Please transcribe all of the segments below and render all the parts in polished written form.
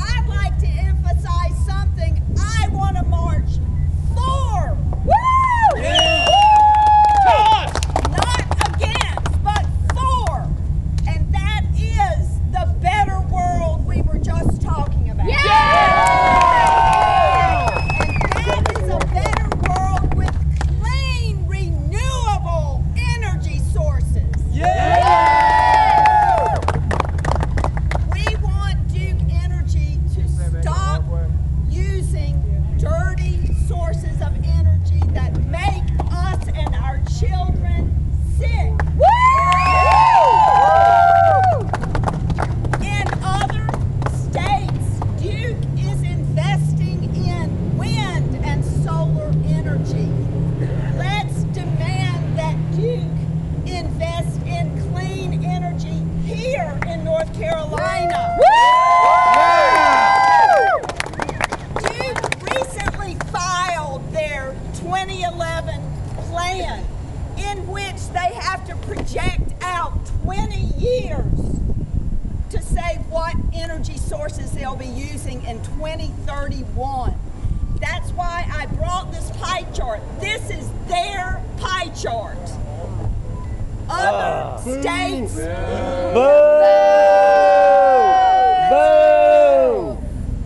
I'd like to emphasize something I want to march for. Woo! Yeah. Not against, but for. And that is the better world we were just talking about. And that is a better world with clean, renewable energy sources. We want Duke Energy to stop using dirty sources of energy that make us and our children sick. In other states, Duke is investing in wind and solar energy. Let's demand that Duke invest in clean energy here in North Carolina. Duke recently filed their 2011 plan in which they have to project out 20 years to say what energy sources they'll be using in 2031. That's why I brought this pie chart. This is their pie chart. Other states.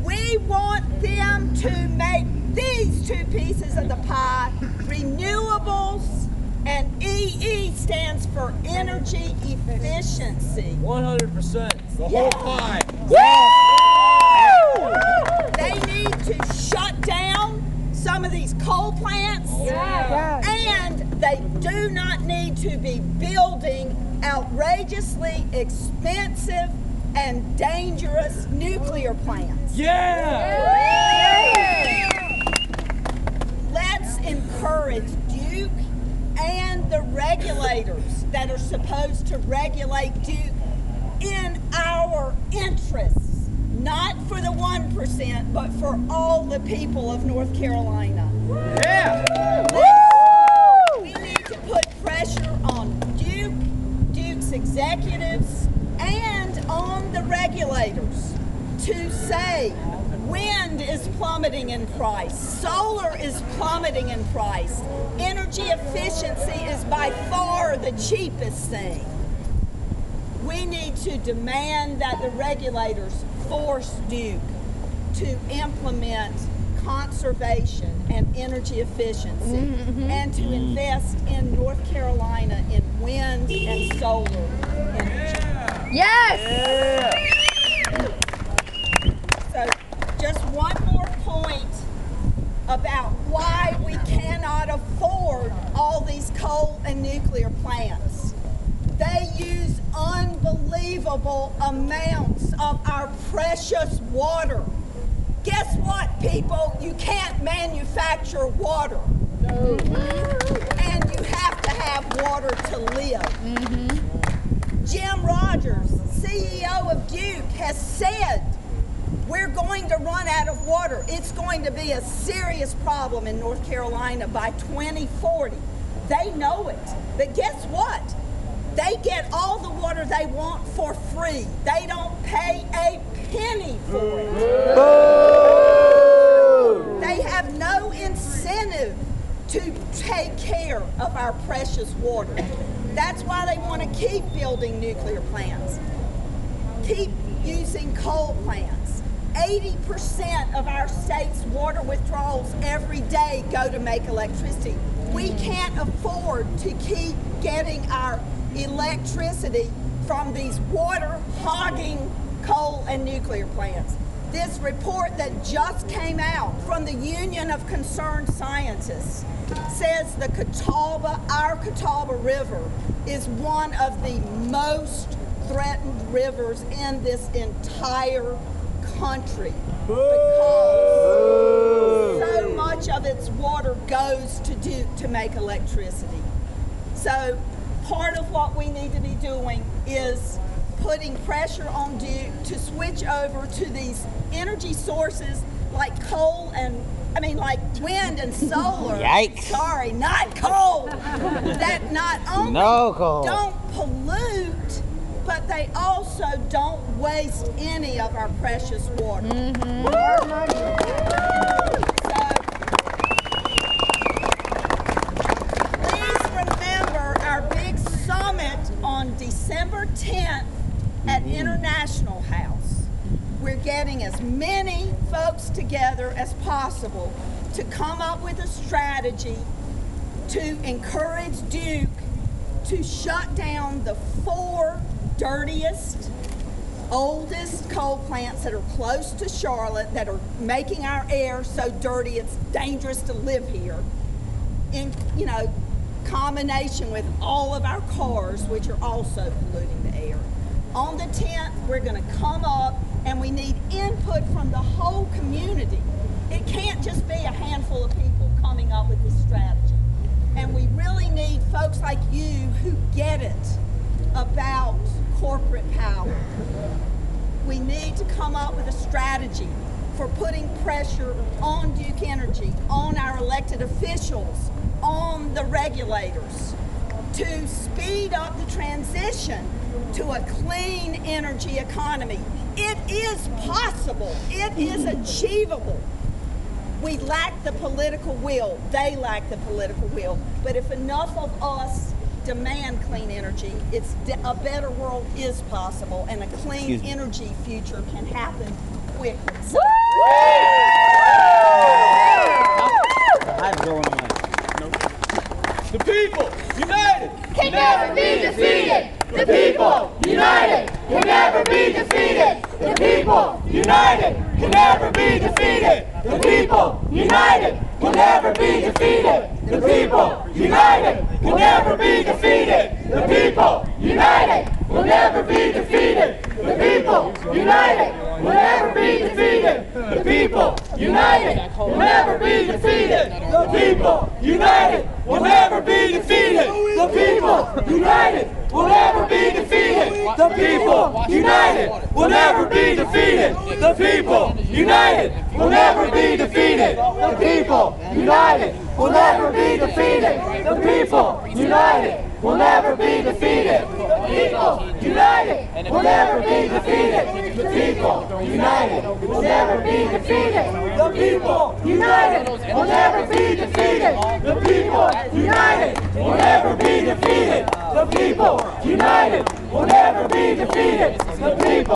We want them to make these two pieces of the pie, renewables, and EE stands for energy efficiency. 100%. The whole pie. They need to shut down some of these coal plants, and they do not need to be building outrageously expensive and dangerous nuclear plants. Let's encourage Duke and the regulators that are supposed to regulate Duke in our interests, not for the 1%, but for all the people of North Carolina. We need to put pressure on Duke, Duke's executives, and on the regulators to say wind is plummeting in price, solar is plummeting in price, energy efficiency is by far the cheapest thing. We need to demand that the regulators force Duke to implement conservation and energy efficiency and to invest in North Carolina in wind and solar energy. So just one more point about why we cannot afford all these coal and nuclear plants. They use unbelievable amounts of our precious water. Guess what, people? You can't manufacture water. And you have to have water to live. Jim Rogers, CEO of Duke, has said we're going to run out of water. It's going to be a serious problem in North Carolina by 2040. They know it. But guess what? They get all the water they want for free. They don't pay a penny for it. They have no incentive to take care of our precious water. That's why they want to keep building nuclear plants, keep using coal plants. 80% of our state's water withdrawals every day go to make electricity. We can't afford to keep getting our electricity from these water-hogging coal and nuclear plants. This report that just came out from the Union of Concerned Scientists says the our Catawba River is one of the most threatened rivers in this entire country because so much of its water goes to Duke to make electricity. So part of what we need to be doing is putting pressure on Duke to switch over to these energy sources like coal and, like wind and solar. Yikes. Sorry, not coal. That not only don't pollute, but they also don't waste any of our precious water. Please remember our big summit on December 10th at International House. We're getting as many folks together as possible to come up with a strategy to encourage Duke to shut down the 4 dirtiest, oldest coal plants that are close to Charlotte, that are making our air so dirty it's dangerous to live here, in combination with all of our cars, which are also polluting the air. On the 10th, we're going to come up, and we need input from the whole community. It can't just be a handful of people coming up with this strategy. And we really need folks like you who get it about corporate power. We need to come up with a strategy for putting pressure on Duke Energy, on our elected officials, on the regulators, to speed up the transition to a clean energy economy. It is possible. It is achievable. We lack the political will. They lack the political will. But if enough of us demand clean energy, a better world is possible, and a clean energy future can happen quickly. So The people united Can never be defeated. The people united can never be defeated. The people united can never be defeated. The people united will never be defeated. The people united will never be defeated. The people united will never be defeated. The people united will never be defeated. The people united will never be defeated. The people united will never be defeated. The people united will never be defeated. The people united will never be defeated. The people united will never be defeated. The people united will never be defeated. The people united will never be defeated. The people united will never be defeated. The people united will never be defeated. The people united will never be defeated. The people united will never be defeated. The people united will never be defeated. The people